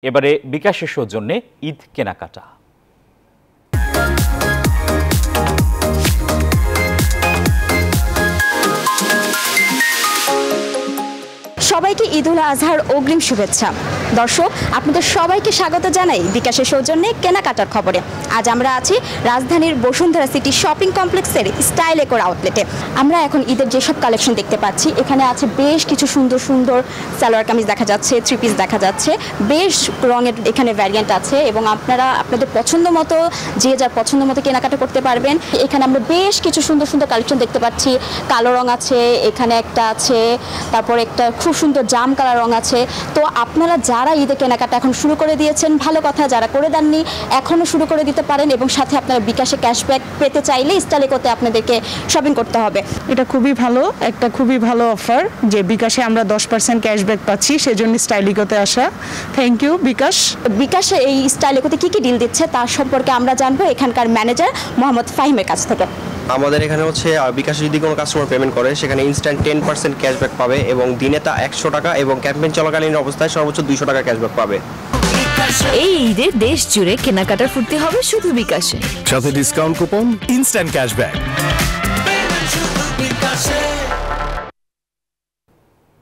এবারে বিকাশের সৌজন্যে ঈদ কেনাকাটা। সবাইকে ঈদুল আজহার অগ্রিম শুভেচ্ছা। দর্শক, আপনাদের সবাইকে স্বাগত জানাই বিকাশের সৌজন্যে কেনাকাটার খবরে। আজ আমরা আছি রাজধানীর বসুন্ধরা সিটি শপিং কমপ্লেক্সের স্টাইল একর আউটলেটে। আমরা এখন ঈদের যেসব কালেকশন দেখতে পাচ্ছি, এখানে আছে বেশ কিছু সুন্দর সুন্দর সালোয়ার কামিজ দেখা যাচ্ছে, থ্রি পিস দেখা যাচ্ছে, বেশ রঙের এখানে ভ্যারিয়েন্ট আছে এবং আপনারা আপনাদের পছন্দ মতো যে যার পছন্দ মতো কেনাকাটা করতে পারবেন। এখানে আমরা বেশ কিছু সুন্দর সুন্দর কালেকশন দেখতে পাচ্ছি। কালো রং আছে, এখানে একটা আছে, তারপর একটা খুব সুন্দর জাম কালার রং আছে। তো আপনারা যারা ঈদে কেনাকাটা এখন শুরু করে দিয়েছেন ভালো কথা, যারা করে দেননি এখনও শুরু করে দিতে পারেন এবং সাথে আপনারা বিকাশে ক্যাশব্যাক পেতে চাইলে স্টাইল একোতে আপনাদেরকে শপিং করতে হবে। এটা খুবই ভালো অফার যে বিকাশে আমরা 10% ক্যাশব্যাক পাচ্ছি, সেজন্য স্টাইল একোতে আসা। থ্যাংক ইউ বিকাশে এই স্টাইল একোতে কী কী ডিল দিচ্ছে তার সম্পর্কে আমরা জানবো এখানকার ম্যানেজার মোহাম্মদ ফাহিমের কাছ থেকে। আমাদের এখানে হচ্ছে বিকাশে যদি কোনো কাস্টমার পেমেন্ট করে সেখানে ইনস্ট্যান্ট 10% ক্যাশব্যাক পাবে এবং দিনে তা 100 টাকা এবং ক্যাম্পেইন চলাকালীন অবস্থায় সর্বোচ্চ 200 টাকা ক্যাশব্যাক পাবে। এই ঈদে দেশ জুড়ে কেনাকাটার ফুর্তি হবে শুধু বিকাশে, সাথে ডিসকাউন্ট কুপন, ইনস্ট্যান্ট ক্যাশব্যাক।